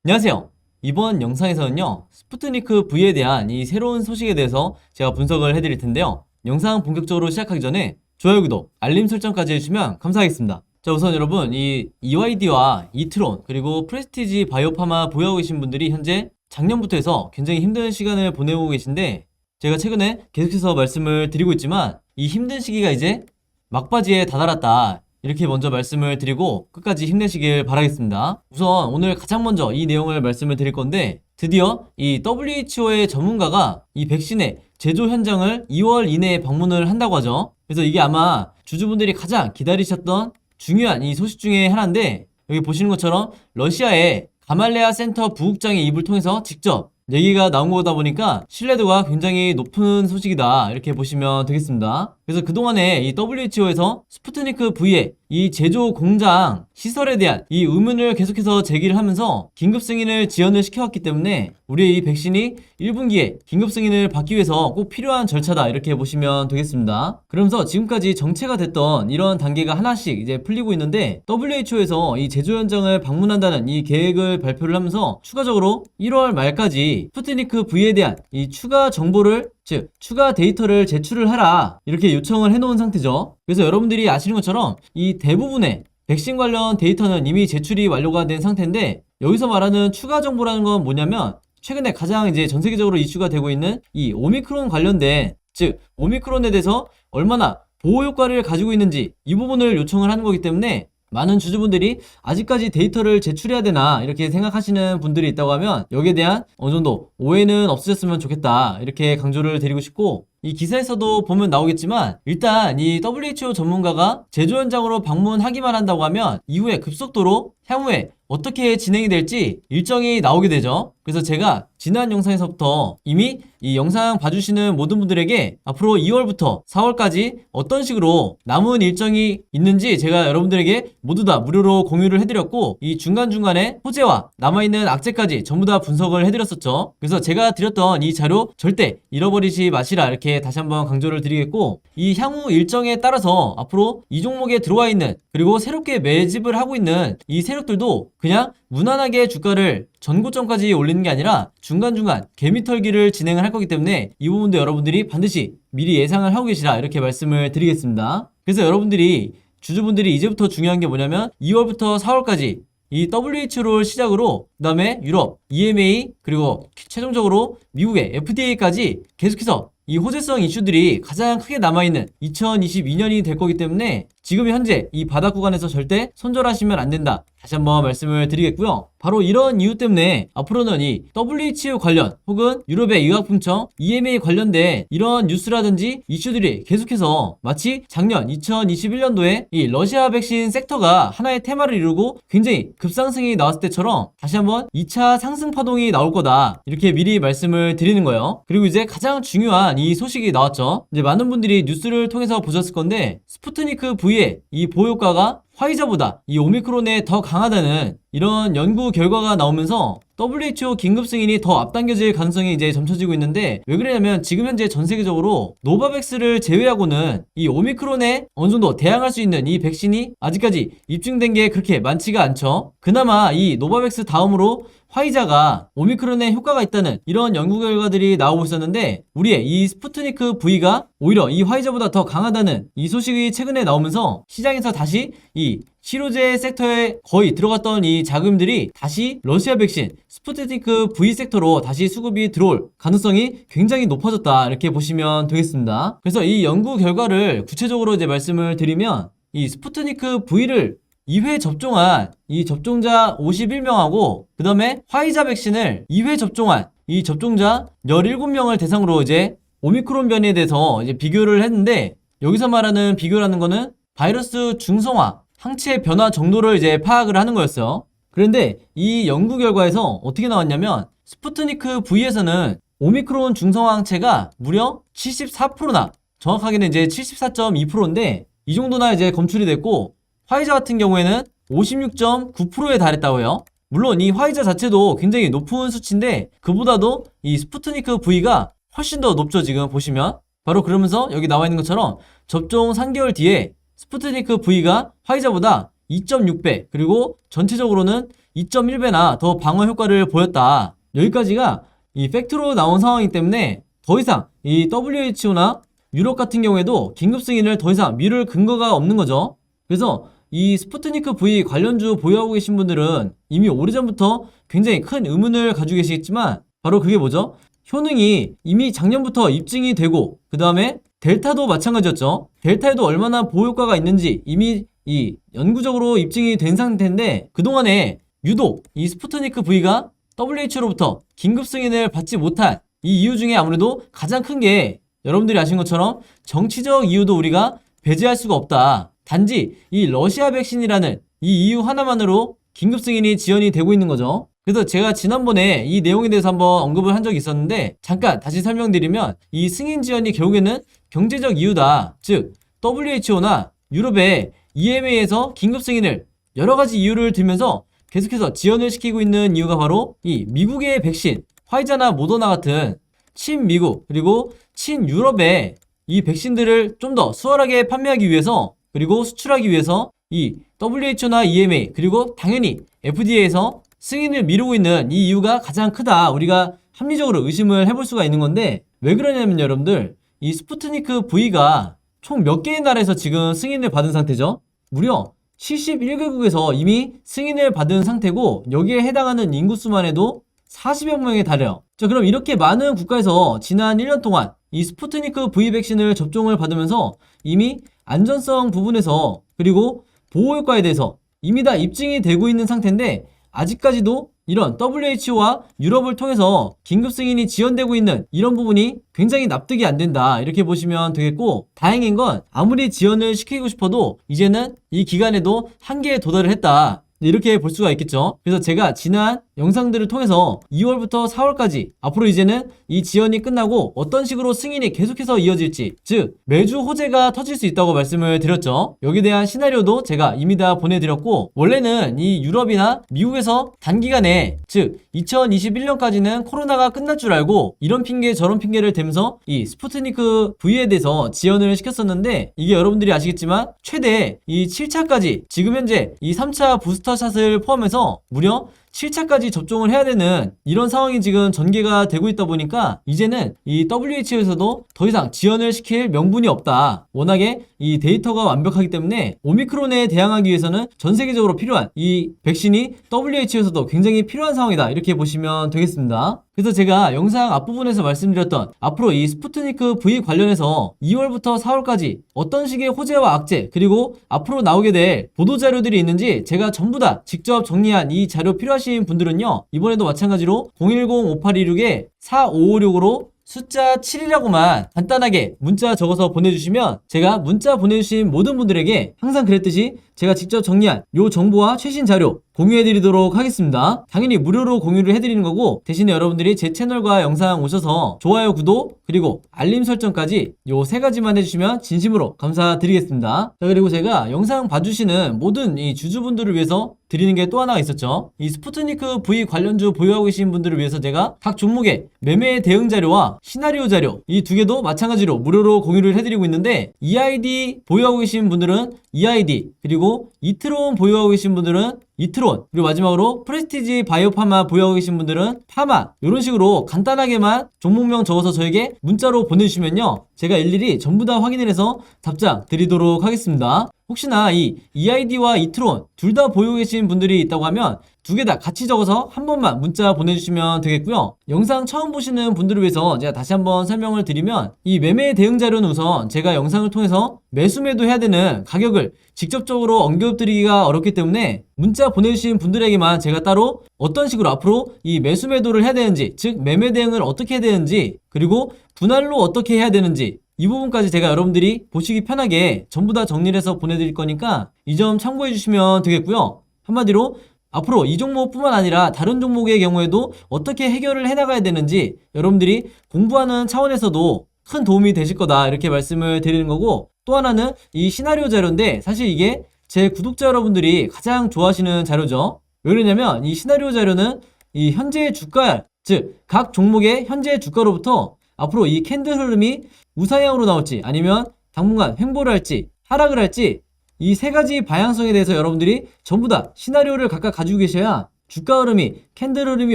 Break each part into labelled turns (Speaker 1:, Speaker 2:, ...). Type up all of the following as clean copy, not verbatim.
Speaker 1: 안녕하세요. 이번 영상에서는요, 스푸트니크 V에 대한 이 새로운 소식에 대해서 제가 분석을 해드릴 텐데요. 영상 본격적으로 시작하기 전에 좋아요, 구독, 알림 설정까지 해주시면 감사하겠습니다. 자, 우선 여러분, 이 EYD와 이트론, 그리고 프레스티지 바이오파마 보유하고 계신 분들이 현재 작년부터 해서 굉장히 힘든 시간을 보내고 계신데, 제가 최근에 계속해서 말씀을 드리고 있지만 이 힘든 시기가 이제 막바지에 다다랐다, 이렇게 먼저 말씀을 드리고 끝까지 힘내시길 바라겠습니다. 우선 오늘 가장 먼저 이 내용을 말씀을 드릴 건데, 드디어 이 WHO의 전문가가 이 백신의 제조 현장을 2월 이내에 방문을 한다고 하죠. 그래서 이게 아마 주주분들이 가장 기다리셨던 중요한 이 소식 중에 하나인데, 여기 보시는 것처럼 러시아의 가말레아 센터 부국장의 입을 통해서 직접 얘기가 나온 거다 보니까 신뢰도가 굉장히 높은 소식이다, 이렇게 보시면 되겠습니다. 그래서 그동안에 이 WHO에서 스푸트니크 V의 이 제조 공장 시설에 대한 이 의문을 계속해서 제기를 하면서 긴급 승인을 지연을 시켜왔기 때문에 우리의 이 백신이 1분기에 긴급 승인을 받기 위해서 꼭 필요한 절차다, 이렇게 보시면 되겠습니다. 그러면서 지금까지 정체가 됐던 이런 단계가 하나씩 이제 풀리고 있는데, WHO에서 이 제조 현장을 방문한다는 이 계획을 발표를 하면서 추가적으로 1월 말까지 스푸트니크 V에 대한 이 추가 정보를, 즉 추가 데이터를 제출을 하라, 이렇게 요청을 해놓은 상태죠. 그래서 여러분들이 아시는 것처럼 이 대부분의 백신 관련 데이터는 이미 제출이 완료가 된 상태인데, 여기서 말하는 추가 정보라는 건 뭐냐면 최근에 가장 이제 전 세계적으로 이슈가 되고 있는 이 오미크론 관련된, 즉 오미크론에 대해서 얼마나 보호 효과를 가지고 있는지 이 부분을 요청을 하는 거기 때문에, 많은 주주분들이 아직까지 데이터를 제출해야 되나 이렇게 생각하시는 분들이 있다고 하면 여기에 대한 어느 정도 오해는 없으셨으면 좋겠다, 이렇게 강조를 드리고 싶고, 이 기사에서도 보면 나오겠지만 일단 이 WHO 전문가가 제조 현장으로 방문하기만 한다고 하면 이후에 급속도로 향후에 어떻게 진행이 될지 일정이 나오게 되죠. 그래서 제가 지난 영상에서부터 이미 이 영상 봐주시는 모든 분들에게 앞으로 2월부터 4월까지 어떤 식으로 남은 일정이 있는지 제가 여러분들에게 모두 다 무료로 공유를 해드렸고, 이 중간중간에 호재와 남아있는 악재까지 전부 다 분석을 해드렸었죠. 그래서 제가 드렸던 이 자료 절대 잃어버리지 마시라, 이렇게 다시 한번 강조를 드리겠고, 이 향후 일정에 따라서 앞으로 이 종목에 들어와 있는, 그리고 새롭게 매집을 하고 있는 이 세력들도 그냥 무난하게 주가를 전고점까지 올리는 게 아니라 중간중간 개미털기를 진행을 할 거기 때문에 이 부분도 여러분들이 반드시 미리 예상을 하고 계시라, 이렇게 말씀을 드리겠습니다. 그래서 여러분들이, 주주분들이 이제부터 중요한 게 뭐냐면 2월부터 4월까지 이 WHO를 시작으로 그 다음에 유럽, EMA, 그리고 최종적으로 미국의 FDA까지 계속해서 이 호재성 이슈들이 가장 크게 남아있는 2022년이 될 거기 때문에 지금 현재 이 바닥 구간에서 절대 손절하시면 안 된다, 다시 한번 말씀을 드리겠고요. 바로 이런 이유 때문에 앞으로는 이 WHO 관련 혹은 유럽의 의약품청, EMA 관련된 이런 뉴스라든지 이슈들이 계속해서 마치 작년 2021년도에 이 러시아 백신 섹터가 하나의 테마를 이루고 굉장히 급상승이 나왔을 때처럼 다시 한번 2차 상승 파동이 나올 거다, 이렇게 미리 말씀을 드리는 거예요. 그리고 이제 가장 중요한 이 소식이 나왔죠. 이제 많은 분들이 뉴스를 통해서 보셨을 건데, 스푸트니크 V의 이 보호 효과가 화이자보다 이 오미크론에 더 강하다는 이런 연구 결과가 나오면서 WHO 긴급 승인이 더 앞당겨질 가능성이 이제 점쳐지고 있는데, 왜 그러냐면 지금 현재 전 세계적으로 노바백스를 제외하고는 이 오미크론에 어느 정도 대항할 수 있는 이 백신이 아직까지 입증된 게 그렇게 많지가 않죠. 그나마 이 노바백스 다음으로 화이자가 오미크론에 효과가 있다는 이런 연구 결과들이 나오고 있었는데, 우리의 이 스푸트니크 V가 오히려 이 화이자보다 더 강하다는 이 소식이 최근에 나오면서 시장에서 다시 이 치료제 섹터에 거의 들어갔던 이 자금들이 다시 러시아 백신 스푸트니크 V 섹터로 다시 수급이 들어올 가능성이 굉장히 높아졌다, 이렇게 보시면 되겠습니다. 그래서 이 연구 결과를 구체적으로 이제 말씀을 드리면, 이 스푸트니크 V를 2회 접종한 이 접종자 51명하고 그 다음에 화이자 백신을 2회 접종한 이 접종자 17명을 대상으로 이제 오미크론 변이에 대해서 이제 비교를 했는데, 여기서 말하는 비교라는 거는 바이러스 중성화, 항체 변화 정도를 이제 파악을 하는 거였어요. 그런데 이 연구 결과에서 어떻게 나왔냐면, 스푸트니크 V에서는 오미크론 중성화 항체가 무려 74%나, 정확하게는 이제 74.2%인데 이 정도나 이제 검출이 됐고, 화이자 같은 경우에는 56.9%에 달했다고 해요. 물론 이 화이자 자체도 굉장히 높은 수치인데 그보다도 이 스푸트니크 V가 훨씬 더 높죠. 지금 보시면 바로 그러면서 여기 나와 있는 것처럼 접종 3개월 뒤에 스푸트니크 V가 화이자보다 2.6배, 그리고 전체적으로는 2.1배나 더 방어 효과를 보였다. 여기까지가 이 팩트로 나온 상황이기 때문에 더 이상 이 WHO나 유럽 같은 경우에도 긴급 승인을 더 이상 미룰 근거가 없는 거죠. 그래서 이 스푸트니크 V 관련주 보유하고 계신 분들은 이미 오래전부터 굉장히 큰 의문을 가지고 계시겠지만 바로 그게 뭐죠? 효능이 이미 작년부터 입증이 되고 그 다음에 델타도 마찬가지였죠. 델타에도 얼마나 보호효과가 있는지 이미 이 연구적으로 입증이 된 상태인데 그동안에 유독 이 스푸트니크 V가 WHO로부터 긴급 승인을 받지 못한 이 이유 중에 아무래도 가장 큰 게 여러분들이 아신 것처럼 정치적 이유도 우리가 배제할 수가 없다. 단지 이 러시아 백신이라는 이 이유 하나만으로 긴급 승인이 지연이 되고 있는 거죠. 그래서 제가 지난번에 이 내용에 대해서 한번 언급을 한 적이 있었는데 잠깐 다시 설명드리면 이 승인 지연이 결국에는 경제적 이유다. 즉 WHO나 유럽의 EMA에서 긴급 승인을 여러 가지 이유를 들면서 계속해서 지연을 시키고 있는 이유가 바로 이 미국의 백신 화이자나 모더나 같은 친미국 그리고 친유럽의 이 백신들을 좀 더 수월하게 판매하기 위해서 그리고 수출하기 위해서 이 WHO나 EMA 그리고 당연히 FDA에서 승인을 미루고 있는 이 이유가 가장 크다. 우리가 합리적으로 의심을 해볼 수가 있는 건데 왜 그러냐면 여러분들 이 스푸트니크 V가 총 몇 개의 나라에서 지금 승인을 받은 상태죠? 무려 71개국에서 이미 승인을 받은 상태고 여기에 해당하는 인구수만 해도 40여 명에 달해요. 자, 그럼 이렇게 많은 국가에서 지난 1년 동안 이 스푸트니크 V 백신을 접종을 받으면서 이미 안전성 부분에서 그리고 보호효과에 대해서 이미 다 입증이 되고 있는 상태인데 아직까지도 이런 WHO와 유럽을 통해서 긴급 승인이 지연되고 있는 이런 부분이 굉장히 납득이 안 된다. 이렇게 보시면 되겠고 다행인 건 아무리 지연을 시키고 싶어도 이제는 이 기간에도 한계에 도달을 했다. 이렇게 볼 수가 있겠죠. 그래서 제가 지난 영상들을 통해서 2월부터 4월까지 앞으로 이제는 이 지연이 끝나고 어떤 식으로 승인이 계속해서 이어질지 즉 매주 호재가 터질 수 있다고 말씀을 드렸죠. 여기에 대한 시나리오도 제가 이미 다 보내드렸고 원래는 이 유럽이나 미국에서 단기간에 즉 2021년까지는 코로나가 끝날 줄 알고 이런 핑계 저런 핑계를 대면서 이 스푸트니크 V에 대해서 지연을 시켰었는데 이게 여러분들이 아시겠지만 최대 이 7차까지 지금 현재 이 3차 부스터샷을 포함해서 무려 7차까지 접종을 해야 되는 이런 상황이 지금 전개가 되고 있다 보니까 이제는 이 WHO에서도 더 이상 지연을 시킬 명분이 없다. 워낙에 이 데이터가 완벽하기 때문에 오미크론에 대항하기 위해서는 전 세계적으로 필요한 이 백신이 WHO에서도 굉장히 필요한 상황이다. 이렇게 보시면 되겠습니다. 그래서 제가 영상 앞부분에서 말씀드렸던 앞으로 이 스푸트니크 V 관련해서 2월부터 4월까지 어떤 식의 호재와 악재 그리고 앞으로 나오게 될 보도자료들이 있는지 제가 전부 다 직접 정리한 이 자료 필요하신 분들은요 이번에도 마찬가지로 010-5826-4556으로 숫자 7이라고만 간단하게 문자 적어서 보내주시면 제가 문자 보내주신 모든 분들에게 항상 그랬듯이 제가 직접 정리한 요 정보와 최신 자료 공유해드리도록 하겠습니다. 당연히 무료로 공유를 해드리는 거고 대신에 여러분들이 제 채널과 영상 오셔서 좋아요, 구독, 그리고 알림 설정까지 요 세 가지만 해주시면 진심으로 감사드리겠습니다. 자, 그리고 제가 영상 봐주시는 모든 이 주주분들을 위해서 드리는 게 또 하나가 있었죠. 이 스푸트니크 V 관련주 보유하고 계신 분들을 위해서 제가 각 종목의 매매 대응 자료와 시나리오 자료 이 두 개도 마찬가지로 무료로 공유를 해드리고 있는데 EID 보유하고 계신 분들은 EID 그리고 이트론 보유하고 계신 분들은 이트론 그리고 마지막으로 프레스티지 바이오파마 보유하고 계신 분들은 파마 이런 식으로 간단하게만 종목명 적어서 저에게 문자로 보내주시면요 제가 일일이 전부 다 확인을 해서 답장 드리도록 하겠습니다. 혹시나 이 EID와 이트론 둘 다 보유하고 계신 분들이 있다고 하면 두 개 다 같이 적어서 한 번만 문자 보내주시면 되겠고요. 영상 처음 보시는 분들을 위해서 제가 다시 한번 설명을 드리면 이 매매 대응 자료는 우선 제가 영상을 통해서 매수 매도해야 되는 가격을 직접적으로 언급드리기가 어렵기 때문에 문자 보내주신 분들에게만 제가 따로 어떤 식으로 앞으로 이 매수 매도를 해야 되는지 즉 매매 대응을 어떻게 해야 되는지 그리고 분할로 어떻게 해야 되는지 이 부분까지 제가 여러분들이 보시기 편하게 전부 다 정리를 해서 보내드릴 거니까 이 점 참고해 주시면 되겠고요. 한마디로 앞으로 이 종목뿐만 아니라 다른 종목의 경우에도 어떻게 해결을 해나가야 되는지 여러분들이 공부하는 차원에서도 큰 도움이 되실 거다 이렇게 말씀을 드리는 거고 또 하나는 이 시나리오 자료인데 사실 이게 제 구독자 여러분들이 가장 좋아하시는 자료죠. 왜 그러냐면 이 시나리오 자료는 이 현재 주가 즉 각 종목의 현재 주가로부터 앞으로 이 캔들 흐름이 우상향으로 나올지 아니면 당분간 횡보를 할지 하락을 할지 이 세 가지 방향성에 대해서 여러분들이 전부 다 시나리오를 각각 가지고 계셔야 주가 흐름이, 캔들 흐름이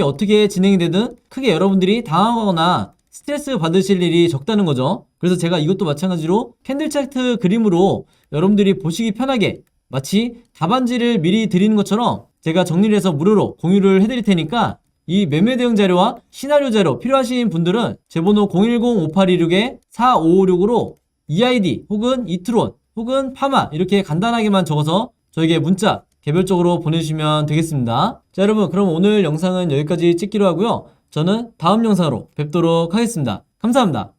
Speaker 1: 어떻게 진행이 되든 크게 여러분들이 당황하거나 스트레스 받으실 일이 적다는 거죠. 그래서 제가 이것도 마찬가지로 캔들 차트 그림으로 여러분들이 보시기 편하게 마치 답안지를 미리 드리는 것처럼 제가 정리를 해서 무료로 공유를 해드릴 테니까 이 매매 대응 자료와 시나리오 자료 필요하신 분들은 제 번호 010-5826-4556으로 EID 혹은 이트론 혹은 파마 이렇게 간단하게만 적어서 저에게 문자 개별적으로 보내주시면 되겠습니다. 자, 여러분, 그럼 오늘 영상은 여기까지 찍기로 하고요. 저는 다음 영상으로 뵙도록 하겠습니다. 감사합니다.